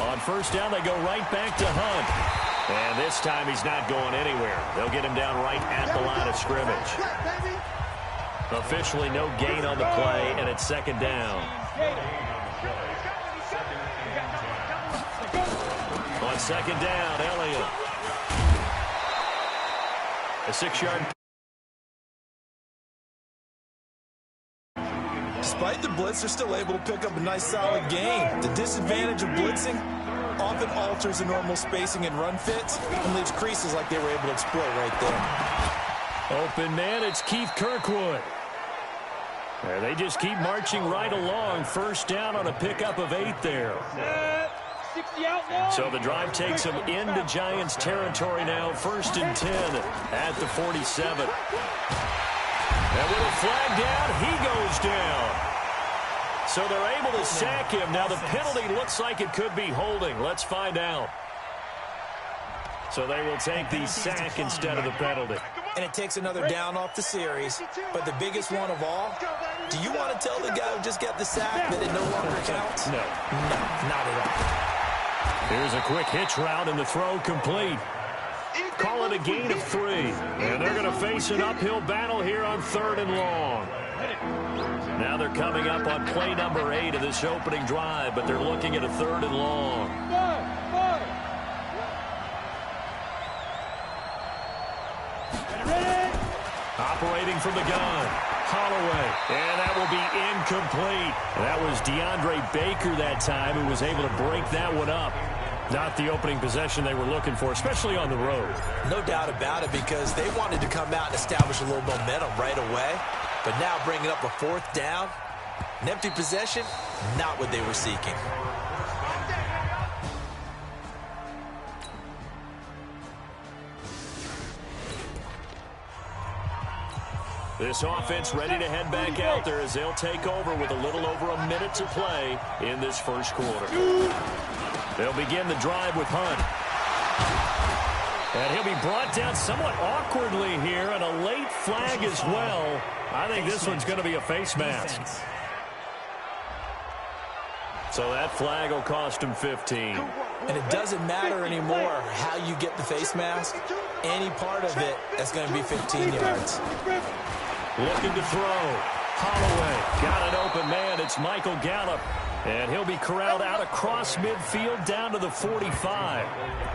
On first down, they go right back to Hunt. And this time he's not going anywhere. They'll get him down right at the line of scrimmage. Officially no gain on the play, and it's second down. On second down, Elliott. A 6-yard. Despite the blitz, they're still able to pick up a nice solid gain. The disadvantage of blitzing often alters the normal spacing and run fits and leaves creases like they were able to exploit right there. Open man, it's Keith Kirkwood. And they just keep marching right along. First down on a pickup of 8 there. So the drive takes them into Giants territory now. First and 10 at the 47. And with a flag down, he goes down. So they're able to sack him. Now the penalty looks like it could be holding. Let's find out. So they will take the sack instead of the penalty. And it takes another down off the series. But the biggest one of all, do you want to tell the guy who just got the sack that it no longer counts? No. No, not at all. Here's a quick hitch route and the throw complete. Call it a gain of 3. And they're going to face an uphill battle here on 3rd and long. Now they're coming up on play number 8 of this opening drive, but they're looking at a 3rd and long. Operating from the gun, Holloway, and that will be incomplete. That was DeAndre Baker that time who was able to break that one up. Not the opening possession they were looking for, especially on the road. No doubt about it, because they wanted to come out and establish a little momentum right away. But now bringing up a 4th down, an empty possession, not what they were seeking. This offense ready to head back out there as they'll take over with a little over a minute to play in this first quarter. They'll begin the drive with Hunt. And he'll be brought down somewhat awkwardly here, and a late flag as well. I think this one's going to be a face mask. So that flag will cost him 15. And it doesn't matter anymore how you get the face mask. Any part of it, that's going to be 15 yards. Looking to throw. Holloway got an open man. It's Michael Gallup. And he'll be corralled out across midfield down to the 45.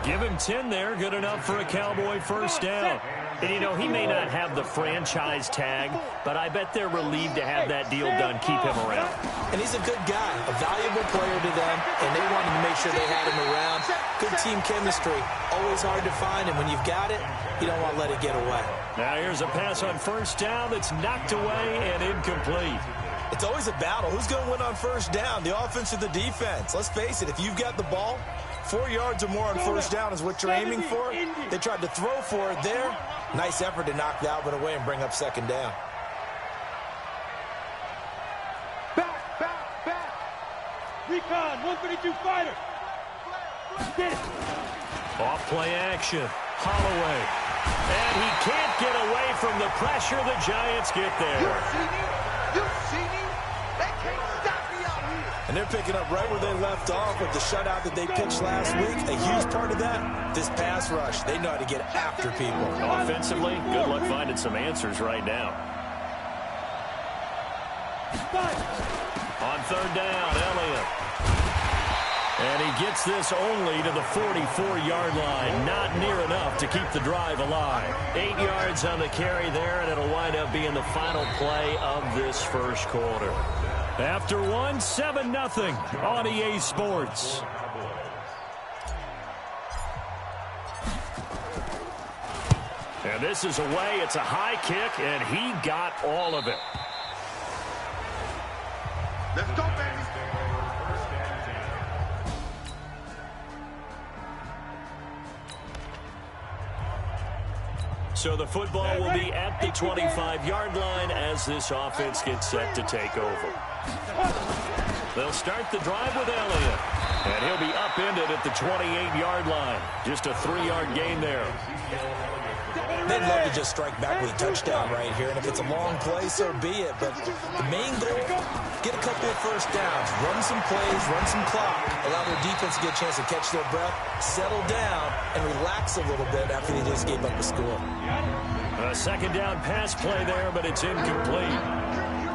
Give him 10 there. Good enough for a Cowboy first down. And, you know, he may not have the franchise tag, but I bet they're relieved to have that deal done, keep him around. And he's a good guy, a valuable player to them, and they wanted to make sure they had him around. Good team chemistry, always hard to find, and when you've got it, you don't want to let it get away. Now here's a pass on first down that's knocked away and incomplete. It's always a battle. Who's going to win on first down, the offense or the defense? Let's face it, if you've got the ball, 4 yards or more on first down is what you're aiming for. They tried to throw for it there. Nice effort to knock that one away and bring up second down. Back. Recon, 132 fighter. Get it. Off play action. Holloway. And he can't get away from the pressure. The Giants get there. You see me? They can't stop me out here. And they're picking up right where they left off with the shutout that they pitched last week. A huge part of that, this pass rush. They know how to get after people. Offensively, good luck finding some answers right now. On third down, Elliott. And he gets this only to the 44-yard line. Not near enough to keep the drive alive. 8 yards on the carry there, and it'll wind up being the final play of this first quarter. After one, 7-0 on EA Sports. And this is away. It's a high kick, and he got all of it. Let's go, baby. So the football will be at the 25-yard line as this offense gets set to take over. They'll start the drive with Elliott. And he'll be upended at the 28-yard line. Just a 3-yard gain there. They'd love to just strike back with a touchdown right here, and if it's a long play, so be it. But the main goal, get a couple of first downs, run some plays, run some clock, allow their defense to get a chance to catch their breath, settle down, and relax a little bit after they just gave up the score. A second down pass play there, but it's incomplete.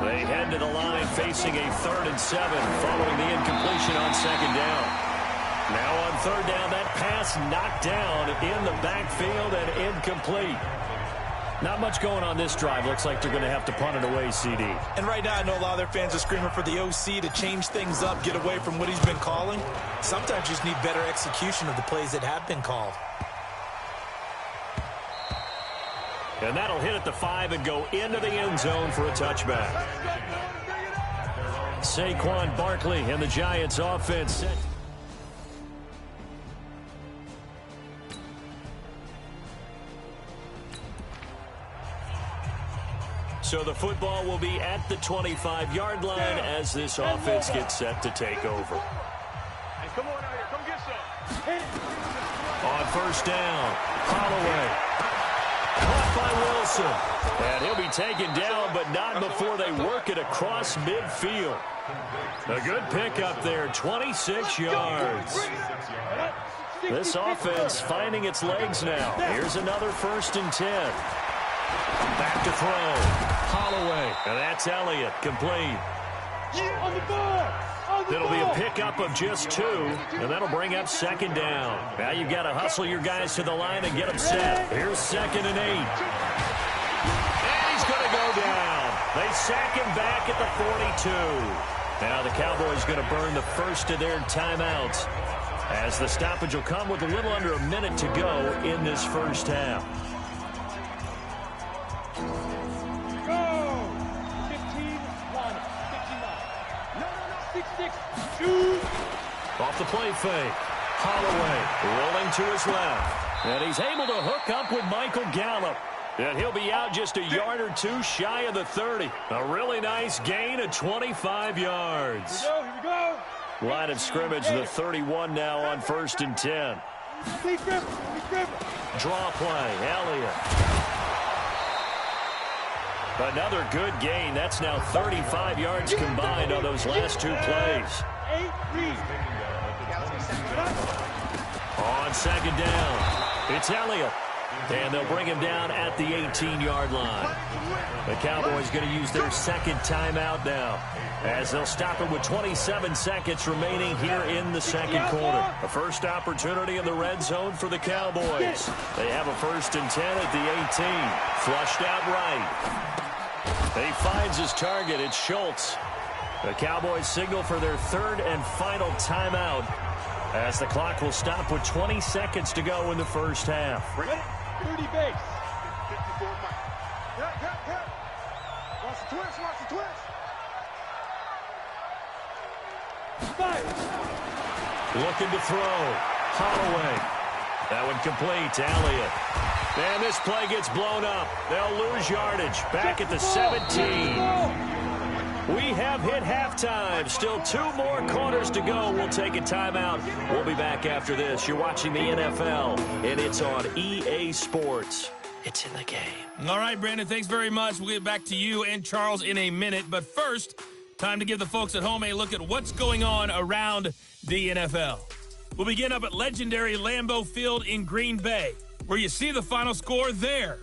They head to the line facing a 3rd and 7 following the incompletion on second down. Now on third down, that pass knocked down in the backfield and incomplete. Not much going on this drive. Looks like they're going to have to punt it away, CD. And right now, I know a lot of their fans are screaming for the OC to change things up, get away from what he's been calling. Sometimes you just need better execution of the plays that have been called. And that'll hit at the 5 and go into the end zone for a touchback. Saquon Barkley and the Giants offense set. So the football will be at the 25-yard line as this offense gets set to take over. Hey, come on out here. Come get some. On first down, Holloway. Caught by Wilson. And he'll be taken down, but not before they work it across midfield. A good pickup there, 26 yards. This offense finding its legs now. Here's another 1st and 10. Back to throw. Holloway. And that's Elliott. Complete. On the ball. It'll be a pickup of just 2, and that'll bring up second down. Now you've got to hustle your guys to the line and get them set. Here's 2nd and 8. And he's going to go down. They sack him back at the 42. Now the Cowboys going to burn the first of their timeouts as the stoppage will come with a little under a minute to go in this first half. Off the play fake. Holloway rolling to his left. And he's able to hook up with Michael Gallup. And he'll be out just a yard or 2 shy of the 30. A really nice gain of 25 yards. Here we go. Line of scrimmage, the 31 now on 1st and 10. Draw play, Elliott. Another good gain. That's now 35 yards combined on those last 2 plays. On second down, it's Elliott. And they'll bring him down at the 18-yard line. The Cowboys going to use their second timeout now, as they'll stop it with 27 seconds remaining here in the second quarter. A first opportunity in the red zone for the Cowboys. They have a 1st and 10 at the 18. Flushed out right. He finds his target. It's Schultz. The Cowboys signal for their 3rd and final timeout as the clock will stop with 20 seconds to go in the first half. 30 base. 54 Mike. Watch the twist. Watch the twist. 5. Looking to throw. Holloway. That one complete to Elliott. And this play gets blown up. They'll lose yardage. Back at the 17. We have hit halftime. Still 2 more quarters to go. We'll take a timeout. We'll be back after this. You're watching the NFL, and it's on EA Sports. It's in the game. All right, Brandon, thanks very much. We'll get back to you and Charles in a minute. But first, time to give the folks at home a look at what's going on around the NFL. We'll begin up at legendary Lambeau Field in Green Bay, where you see the final score there.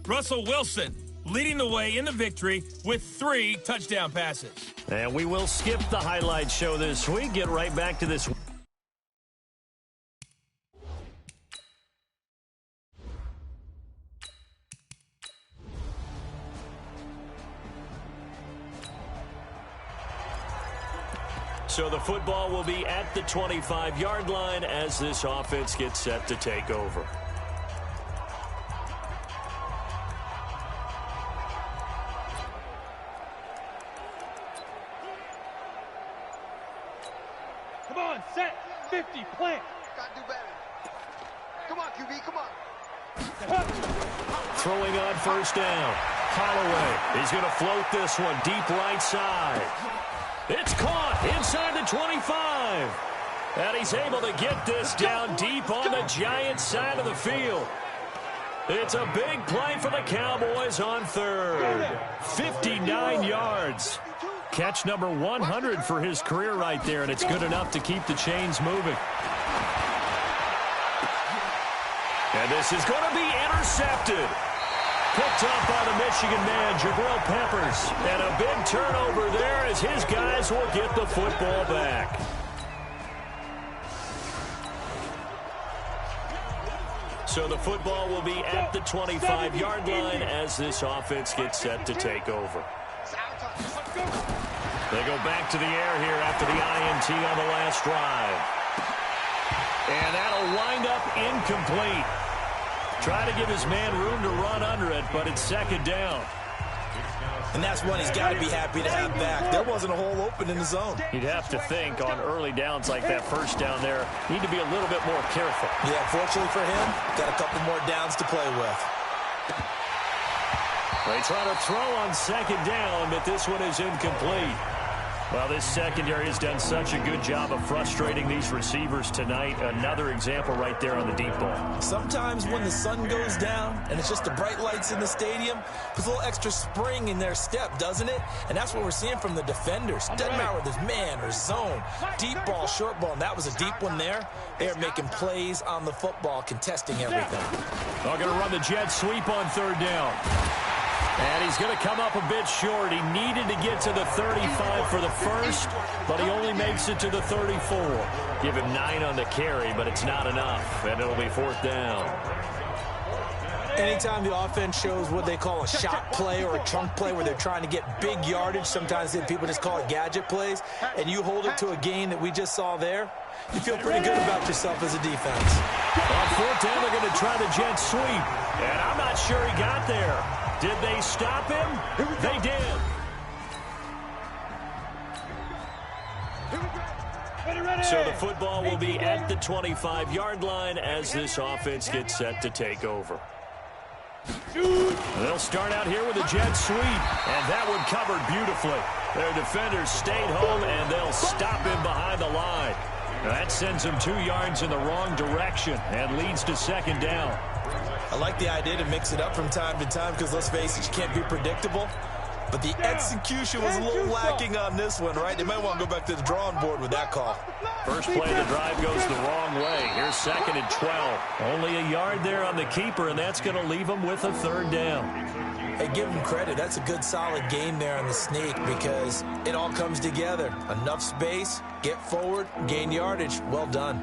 Russell Wilson leading the way in the victory with 3 touchdown passes. And we will skip the highlight show this week. Get right back to this. So the football will be at the 25-yard line as this offense gets set to take over. Come on, set. 50, plant. Gotta do better. Come on, QB, come on. Throwing on first down. Holloway. He's going to float this one deep right side. It's caught inside the 25. And he's able to get this down deep on the Giants side of the field. It's a big play for the Cowboys on third. 59 yards. Catch number 100 for his career right there, and it's good enough to keep the chains moving. And this is going to be intercepted. Picked up by the Michigan man, Jabril Peppers. And a big turnover there as his guys will get the football back. So the football will be at the 25-yard line as this offense gets set to take over. They go back to the air here after the INT on the last drive. And that'll wind up incomplete. Try to give his man room to run under it, but it's second down. And that's one he's got to be happy to have back. There wasn't a hole open in the zone. You'd have to think on early downs like that first down there, need to be a little bit more careful. Yeah, fortunately for him, got a couple more downs to play with. They try to throw on second down, but this one is incomplete. Well, this secondary has done such a good job of frustrating these receivers tonight. Another example right there on the deep ball. Sometimes when the sun goes down and it's just the bright lights in the stadium, there's a little extra spring in their step, doesn't it? And that's what we're seeing from the defenders. Doesn't matter whether it's man or zone, deep ball, short ball, and that was a deep one there. They are making plays on the football, contesting everything. They're going to run the jet sweep on third down. And he's going to come up a bit short. He needed to get to the 35 for the first, but he only makes it to the 34. Give him 9 on the carry, but it's not enough, and it'll be fourth down. Anytime the offense shows what they call a shot play or a chunk play where they're trying to get big yardage, sometimes people just call it gadget plays, and you hold it to a gain that we just saw there, you feel pretty good about yourself as a defense. On fourth down, they're going to try the jet sweep, and I'm not sure he got there. Did they stop him? They did. So the football will be at the 25-yard line as this offense gets set to take over. They'll start out here with a jet sweep, and that one covered beautifully. Their defenders stayed home, and they'll stop him behind the line. That sends him 2 yards in the wrong direction and leads to second down. I like the idea to mix it up from time to time because, let's face it, you can't be predictable. But the execution was a little lacking on this one, right? They might want to go back to the drawing board with that call. First play of the drive goes the wrong way. Here's second and 12. Only a yard there on the keeper, and that's going to leave him with a third down. Hey, give him credit. That's a good, solid game there on the sneak because it all comes together. Enough space, get forward, gain yardage. Well done.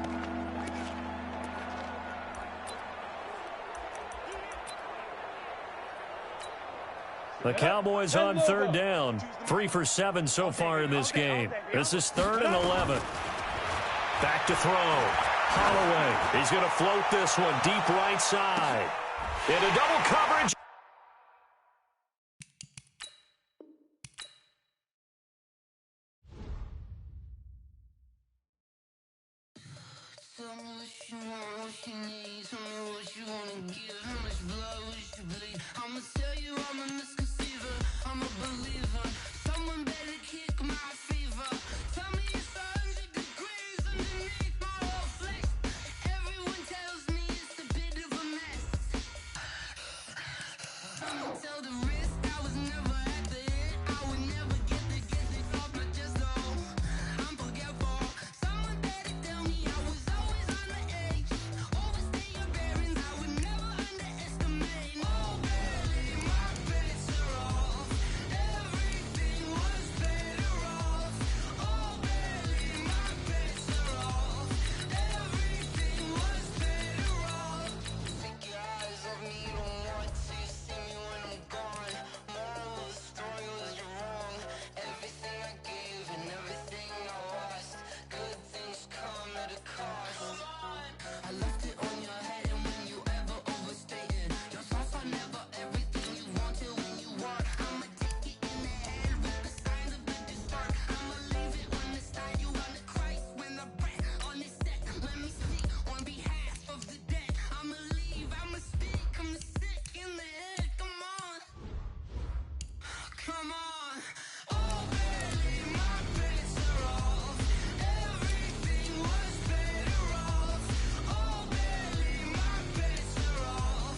The Cowboys on third down. 3 for 7 so far in this game. This is 3rd and 11. Back to throw. Holloway. He's going to float this one deep right side. Into double coverage. Tell me what you want, what you need. Tell me what you wanna give. How much blood would you bleed? I'ma tell you I'm a misconceiver. I'm a believer. Someone better kick my fever. Tell me it's 100 degrees underneath my whole flesh. Everyone tells me it's a bit of a mess. I'ma tell the risk I was never at the end. I would never get it off my chest. Oh, I'm forgetful. Someone better tell me I was always on the edge. Overstay your bearings, I would never underestimate. Oh, barely, my bets are off. Everything was better off. Oh, barely, my bets are off. Everything was better off. Take your eyes off me, you don't want to see me when I'm gone. Moral of the story was you're wrong. Everything I gave and everything I lost. Good things come at a cost. I left it on your head, and when you ever overstated, your thoughts are never everything you wanted when you want. I'ma take it in the head with the signs of the distort. I'ma leave it on the side. You on the Christ when the breath on this set. Let me speak on behalf of the dead. I'ma leave, I'ma speak. I'm sick in the head. Come on, come on. Oh, barely, my bets are off. Everything was better off. Oh, barely, my bets are off.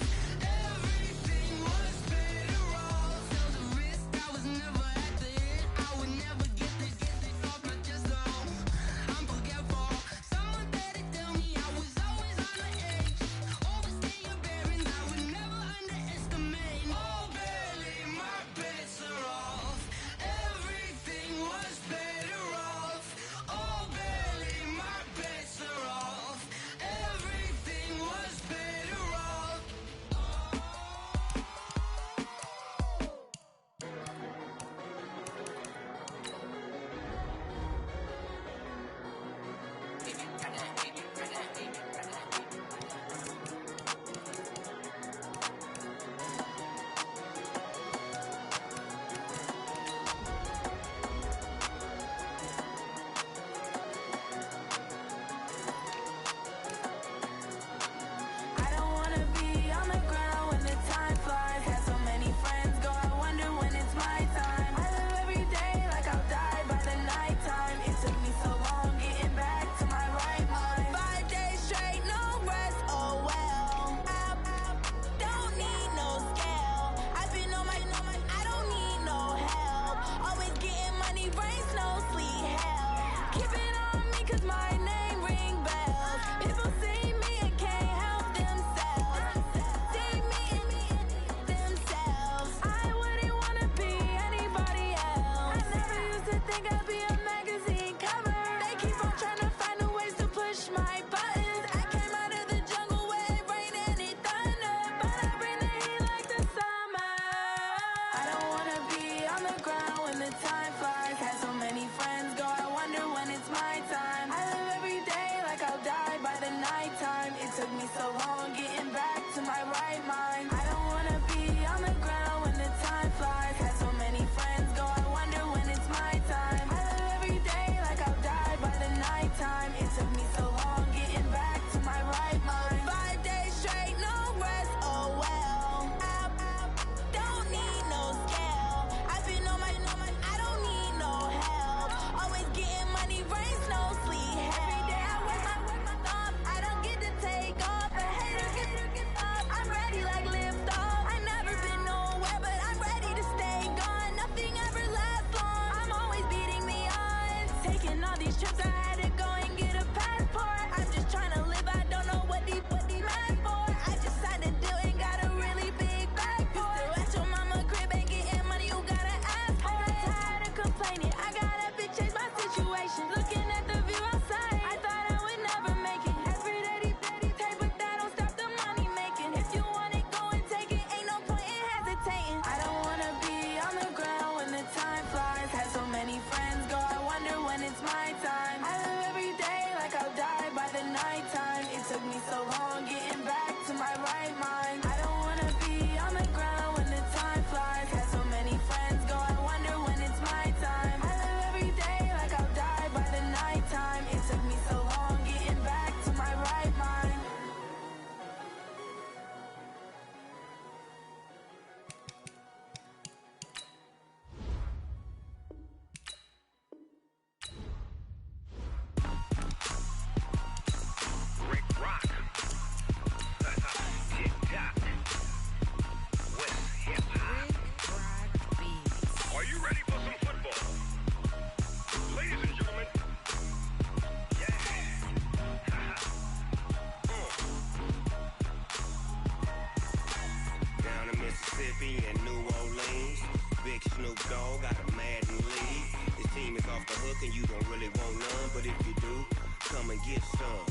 looking, you don't really want none. But if you do, come and get some.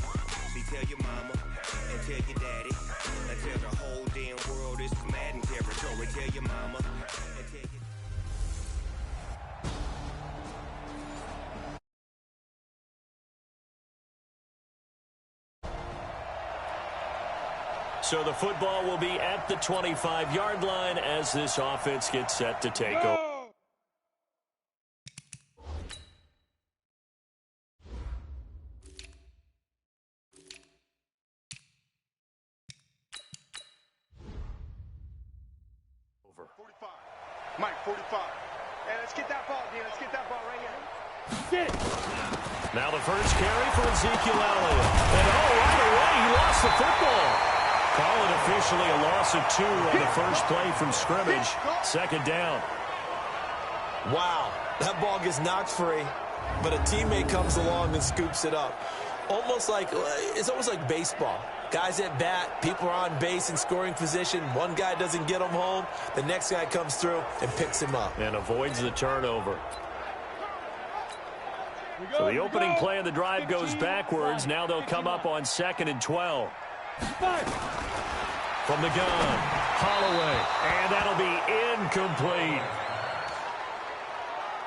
See, tell your mama and tell your daddy and tell the whole damn world this is Madden territory. Tell your mama and tell your... So the football will be at the 25-yard line as this offense gets set to take over. Mike, 45. Hey, let's get that ball, D. Let's get that ball right here. Now the first carry for Ezekiel Elliott. And right away, he lost the football. Call it officially a loss of 2 on the first play from scrimmage. Second down. Wow, that ball gets knocked free, but a teammate comes along and scoops it up. It's almost like baseball. Guys at bat, people are on base in scoring position. One guy doesn't get him home. The next guy comes through and picks him up. And avoids the turnover. So the opening play of the drive goes backwards. Now they'll come up on 2nd and 12. From the gun, Holloway. And that'll be incomplete.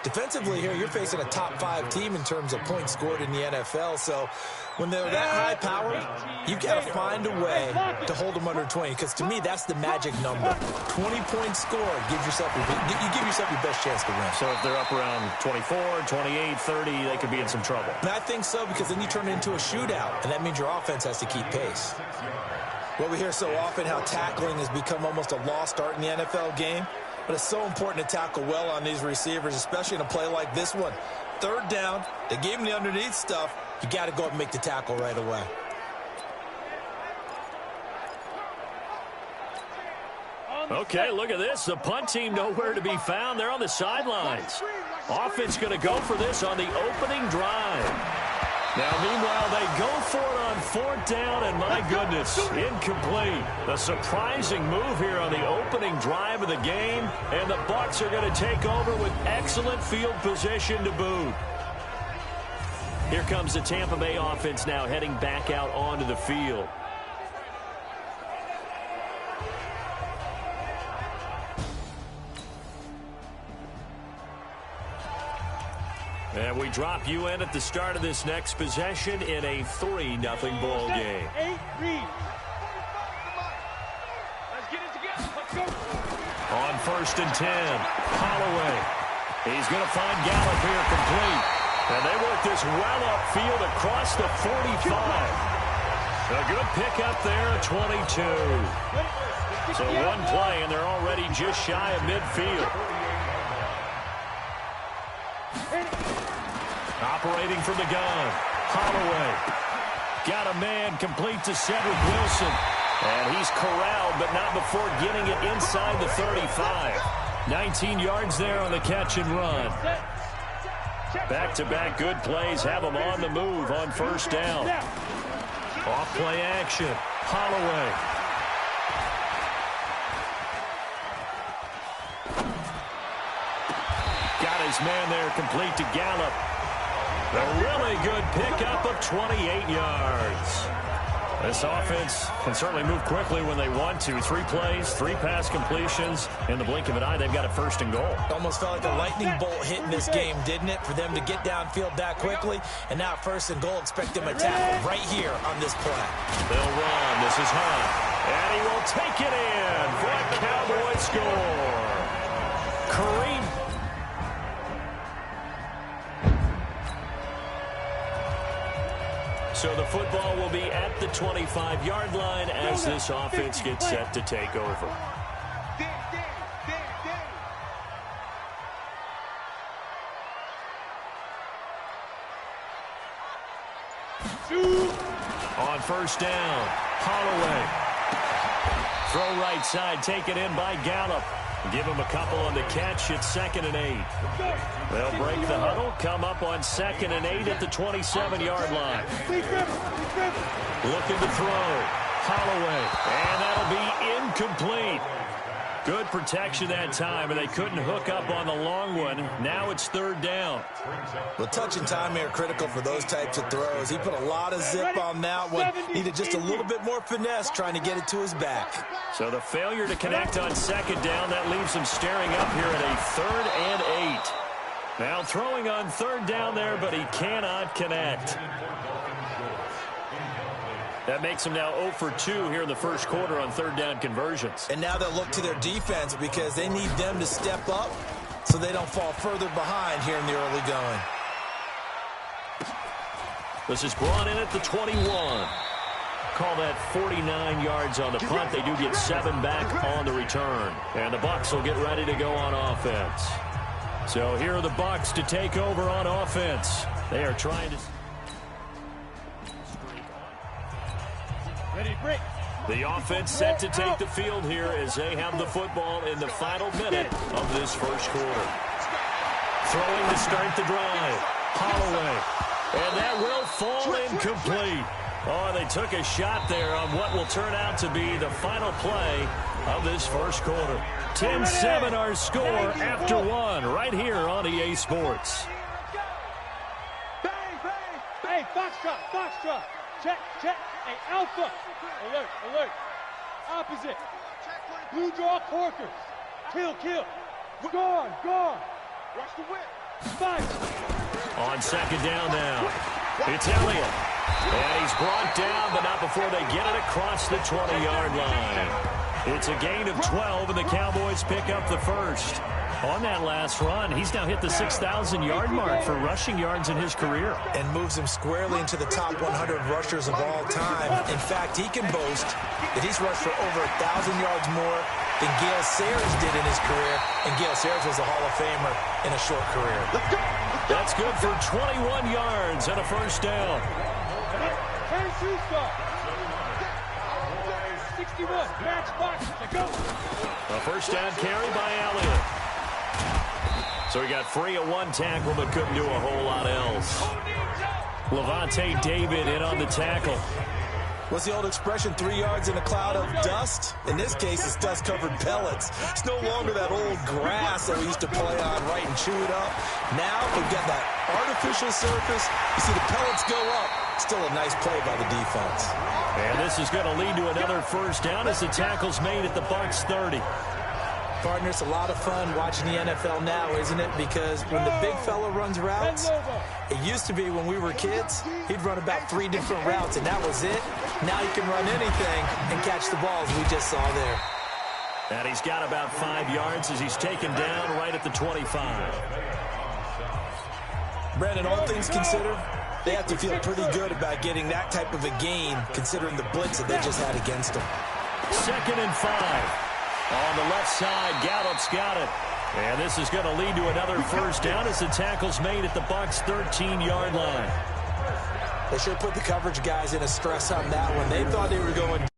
Defensively here, you're facing a top-5 team in terms of points scored in the NFL. So when they're that high-powered, you've got to find a way to hold them under 20. Because to me, that's the magic number. 20 points scored. You give yourself your best chance to win. So if they're up around 24, 28, 30, they could be in some trouble. And I think so, because then you turn it into a shootout, and that means your offense has to keep pace. Well, we hear so often how tackling has become almost a lost art in the NFL game. But it's so important to tackle well on these receivers, especially in a play like this one. 3rd down, they gave him the underneath stuff. You got to go up and make the tackle right away. Okay, look at this. The punt team nowhere to be found. They're on the sidelines. Offense going to go for this on the opening drive. Now, meanwhile, they go for it on 4th down, and my goodness, incomplete. A surprising move here on the opening drive of the game, and the Bucs are going to take over with excellent field position to boot. Here comes the Tampa Bay offense now heading back out onto the field. And we drop you in at the start of this next possession in a 3-0 ball game. On 1st and 10, Holloway. He's going to find Gallup here complete. And they work this well upfield across the 45. A good pickup there at 22. So one play, and they're already just shy of midfield. Operating from the gun, Holloway. Got a man complete to Cedric Wilson. And he's corralled, but not before getting it inside the 35. 19 yards there on the catch and run. Back-to-back good plays have them on the move on 1st down. Off-play action, Holloway. Got his man there complete to Gallup. A really good pickup of 28 yards. This offense can certainly move quickly when they want to. 3 plays, 3 pass completions. In the blink of an eye, they've got a 1st and goal. Almost felt like a lightning bolt hit in this game, didn't it? For them to get downfield that quickly. And now 1st and goal, expect them to tackle right here on this play. They'll run. This is Hunt. And he will take it in for a Cowboy score. Kareem. So the football will be at the 25-yard line as this offense gets set to take over. On 1st down, Holloway. Throw right side, taken in by Gallup. Give him a couple on the catch at 2nd and 8. They'll break the huddle, come up on 2nd and 8 at the 27-yard line. Looking to throw. Holloway. And that'll be incomplete. Good protection that time, and they couldn't hook up on the long one. Now it's third down. Well, touch and timing are critical for those types of throws. He put a lot of zip on that one. Needed just a little bit more finesse trying to get it to his back. So the failure to connect on second down, that leaves him staring up here at a 3rd and 8. Now throwing on third down there, but he cannot connect. That makes him now 0 for 2 here in the first quarter on third down conversions. And now they'll look to their defense because they need them to step up so they don't fall further behind here in the early going. This is brought in at the 21. Call that 49 yards on the punt. They do get 7 back on the return. And the Bucs will get ready to go on offense. So here are the Bucs to take over on offense. They are trying to... Ready, break. The offense set to take the field here as they have the football in the final minute of this first quarter. Throwing to start the drive. Holloway. And that will fall incomplete. Oh, they took a shot there on what will turn out to be the final play of this first quarter. 10-7 our score after 1 right here on EA Sports. Bang, bang. Hey, Foxtrot, Foxtrot. Check, check. Hey, Alpha. Alert, alert. Opposite. Blue draw corkers. Kill, kill. Guard, guard. Watch the whip. Fight. On second down now. It's Elliott. And he's brought down, but not before they get it across the 20-yard line. It's a gain of 12, and the Cowboys pick up the first. On that last run, he's now hit the 6,000-yard mark for rushing yards in his career. And moves him squarely into the top 100 rushers of all time. In fact, he can boast that he's rushed for over 1,000 yards more than Gale Sayers did in his career. And Gale Sayers was a Hall of Famer in a short career. That's good for 21 yards and a first down. 61, match box, go. A first down carry by Elliott. So he got free of one tackle, but couldn't do a whole lot else. Levante David in on the tackle. What's the old expression, 3 yards in a cloud of dust? In this case, it's dust-covered pellets. It's no longer that old grass that we used to play on, right, and chew it up. Now we've got that artificial surface. You see the pellets go up. Still a nice play by the defense. And this is going to lead to another first down as the tackle's made at the Bucs 30. Partner, it's a lot of fun watching the NFL now, isn't it? Because when the big fella runs routes, it used to be when we were kids, he'd run about 3 different routes, and that was it. Now he can run anything and catch the balls we just saw there. And he's got about 5 yards as he's taken down right at the 25. Brandon, all things considered, they have to feel pretty good about getting that type of a gain, considering the blitz that they just had against them. 2nd and 5. On the left side, Gallup's got it. And this is going to lead to another first down as the tackle's made at the Bucs' 13-yard line. They sure put the coverage guys in a stress on that one. They thought they were going